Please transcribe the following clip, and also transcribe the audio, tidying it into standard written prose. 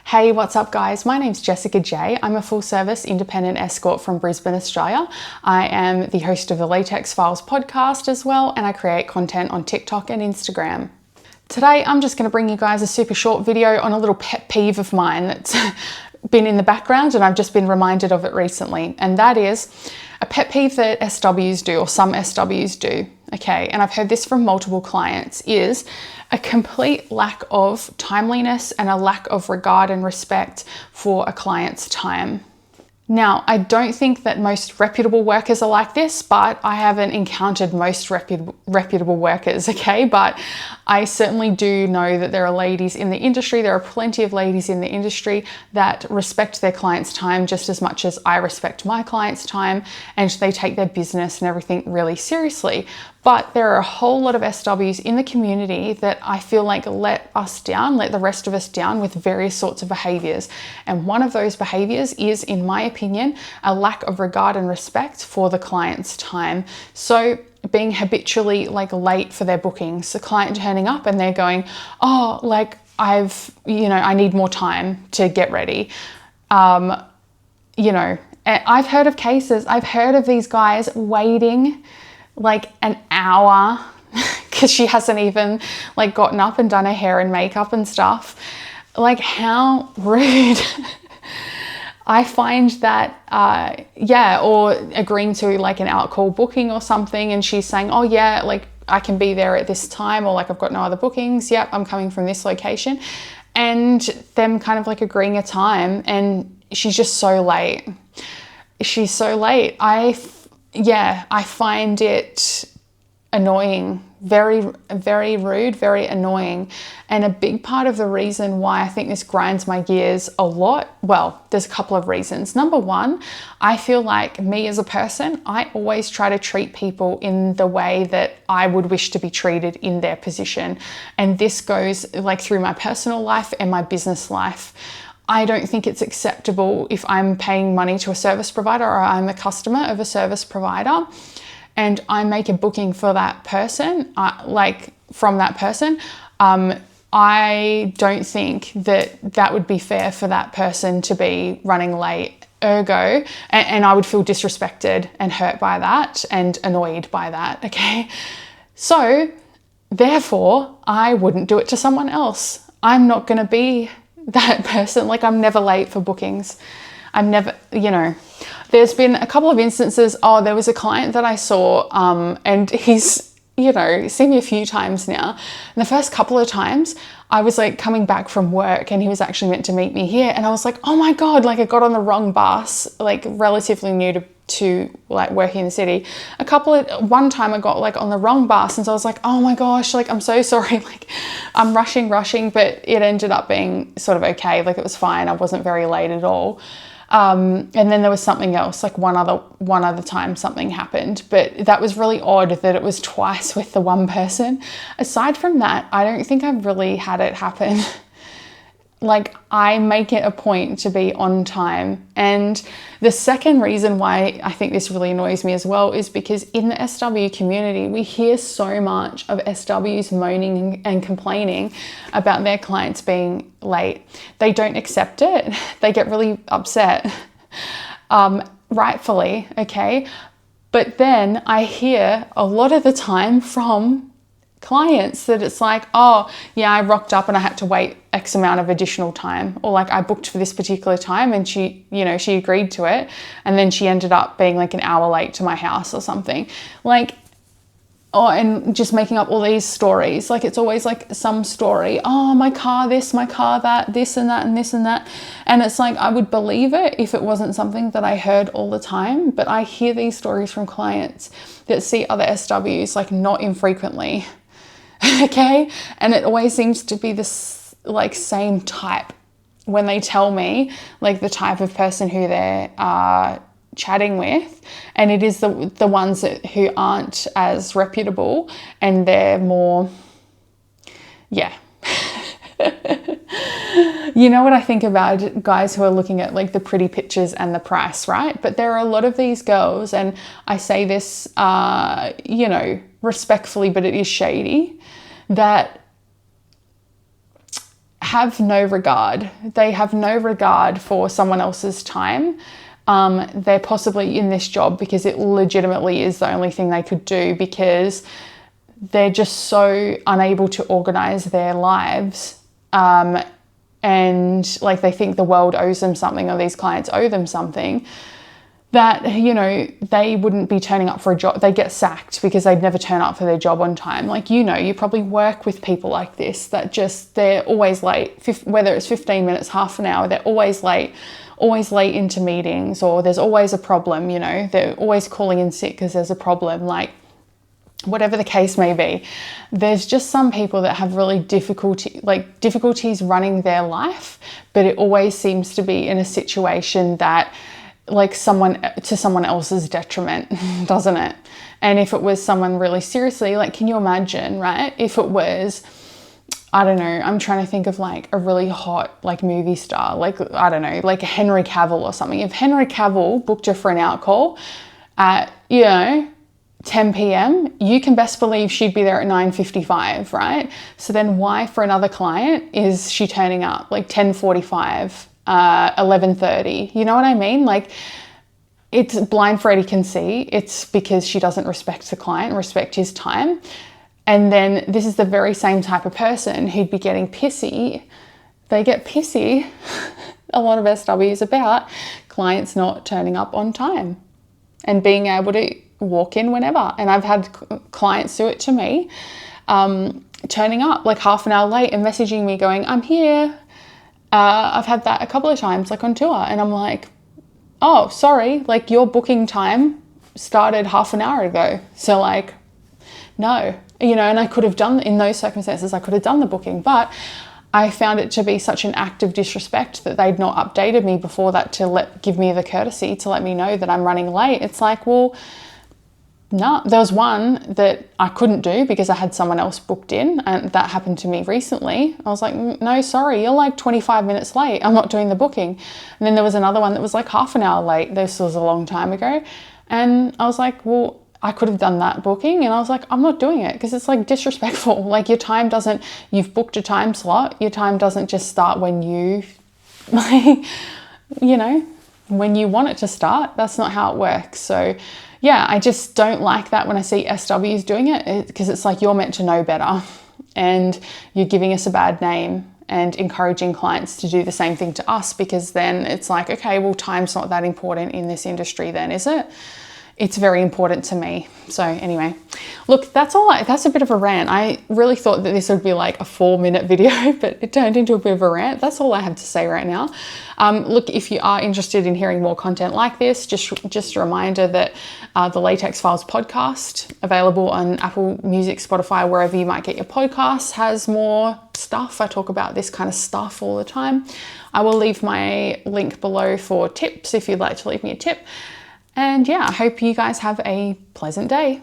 Hey, what's up guys? My name's Jessica J. I'm a full service independent escort from Brisbane, Australia. I am the host of the Latex Files podcast as well, and I create content on TikTok and Instagram. Today, I'm just going to bring you guys a super short video on a little pet peeve of mine that's been in the background and I've just been reminded of it recently. And that is a pet peeve that SWs do, or some SWs do, okay? And I've heard this from multiple clients, is a complete lack of timeliness and a lack of regard and respect for a client's time. Now, I don't think that most reputable workers are like this, but I haven't encountered most reputable workers, okay? But I certainly do know that there are ladies in the industry, there are plenty of ladies in the industry that respect their clients' time just as much as I respect my clients' time, and they take their business and everything really seriously. But there are a whole lot of SWs in the community that I feel like let us down, let the rest of us down with various sorts of behaviors. And one of those behaviors is, in my opinion, a lack of regard and respect for the client's time. So being habitually late for their bookings, the client turning up and they're going, oh, I need more time to get ready. I've heard of cases, I've heard of these guys waiting an hour because she hasn't even gotten up and done her hair and makeup and stuff. How rude. I find that, or agreeing to an out-call booking or something, and she's saying, oh yeah, I can be there at this time, or I've got no other bookings. Yep, I'm coming from this location. And them kind of agreeing a time, and she's just so late. She's so late. I find it annoying, very, very rude, very annoying. And a big part of the reason why I think this grinds my gears a lot, well, there's a couple of reasons. Number one, I feel like me as a person, I always try to treat people in the way that I would wish to be treated in their position. And this goes through my personal life and my business life. I don't think it's acceptable if I'm paying money to a service provider, or I'm a customer of a service provider, and I make a booking for that person, from that person. I don't think that would be fair for that person to be running late. Ergo, and I would feel disrespected and hurt by that and annoyed by that, okay? So, therefore, I wouldn't do it to someone else. I'm not going to be that person. I'm never late for bookings. I'm never, there's been a couple of instances. Oh, there was a client that I saw, and he's, seen me a few times now. And the first couple of times I was coming back from work, and he was actually meant to meet me here. And I was like, oh my God, I got on the wrong bus, relatively new to working in the city. One time I got on the wrong bus, and so I was like, oh my gosh, I'm so sorry, I'm rushing, but it ended up being sort of okay. It was fine. I wasn't very late at all. And then there was something else, one other time something happened, but that was really odd that it was twice with the one person. Aside from that, I don't think I've really had it happen. I make it a point to be on time. And the second reason why I think this really annoys me as well is because in the SW community, we hear so much of SWs moaning and complaining about their clients being late. They don't accept it. They get really upset, rightfully, okay? But then I hear a lot of the time from clients that it's oh yeah, I rocked up and I had to wait X amount of additional time, or I booked for this particular time and she agreed to it, and then she ended up being an hour late to my house or something. And just making up all these stories. It's always some story. Oh, my car this, my car that, this and that and this and that. And it's I would believe it if it wasn't something that I heard all the time. But I hear these stories from clients that see other SWs not infrequently. Okay? And it always seems to be this same type when they tell me the type of person who they're chatting with, and it is the ones who aren't as reputable, and they're more, yeah. You know what I think about guys who are looking at the pretty pictures and the price, right? But there are a lot of these girls, and I say this, respectfully, but it is shady, that have no regard. They have no regard for someone else's time. They're possibly in this job because it legitimately is the only thing they could do, because they're just so unable to organize their lives. And like they think the world owes them something, or these clients owe them something, that, you know, they wouldn't be turning up for a job. They get sacked because they'd never turn up for their job on time. Like, you know, you probably work with people like this that just, they're always late, whether it's 15 minutes, half an hour, they're always late into meetings, or there's always a problem, you know, they're always calling in sick because there's a problem, like whatever the case may be. There's just some people that have really difficulties running their life, but it always seems to be in a situation that, like, to someone else's detriment, doesn't it? And if it was someone really seriously, like, can you imagine, right? If it was, I don't know, I'm trying to think of like a really hot like movie star, like, I don't know, like Henry Cavill or something. If Henry Cavill booked her for an out call at, you know, 10 p.m, you can best believe she'd be there at 9:55, right? So then why for another client is she turning up like 10:45? 11:30, you know what I mean? Like, it's blind Freddy can see it's because she doesn't respect the client, respect his time. And then this is the very same type of person who'd be getting pissy. They get pissy, a lot of SWs, about clients not turning up on time and being able to walk in whenever. And I've had clients do it to me, turning up like half an hour late and messaging me going, I'm here. I've had that a couple of times, like on tour, and I'm like, oh, sorry, like your booking time started half an hour ago. So like, no, you know, and I could have done, in those circumstances, I could have done the booking, but I found it to be such an act of disrespect that they'd not updated me before that to give me the courtesy to let me know that I'm running late. It's like, well, no, there was one that I couldn't do because I had someone else booked in, and that happened to me recently. I was like, no, sorry, you're like 25 minutes late. I'm not doing the booking. And then there was another one that was like half an hour late. This was a long time ago. And I was like, well, I could have done that booking. And I was like, I'm not doing it because it's like disrespectful. Like, your time doesn't, you've booked a time slot. Your time doesn't just start when you, like, you know, when you want it to start. That's not how it works. So yeah, I just don't like that when I see SWs doing it, because it's like, you're meant to know better and you're giving us a bad name and encouraging clients to do the same thing to us, because then it's like, okay, well, time's not that important in this industry then, is it? It's very important to me. So anyway, look, that's a bit of a rant. I really thought that this would be like a 4-minute video, but it turned into a bit of a rant. That's all I have to say right now. Look, if you are interested in hearing more content like this, just a reminder that the Latex Files podcast, available on Apple Music, Spotify, wherever you might get your podcasts, has more stuff. I talk about this kind of stuff all the time. I will leave my link below for tips if you'd like to leave me a tip. And yeah, I hope you guys have a pleasant day.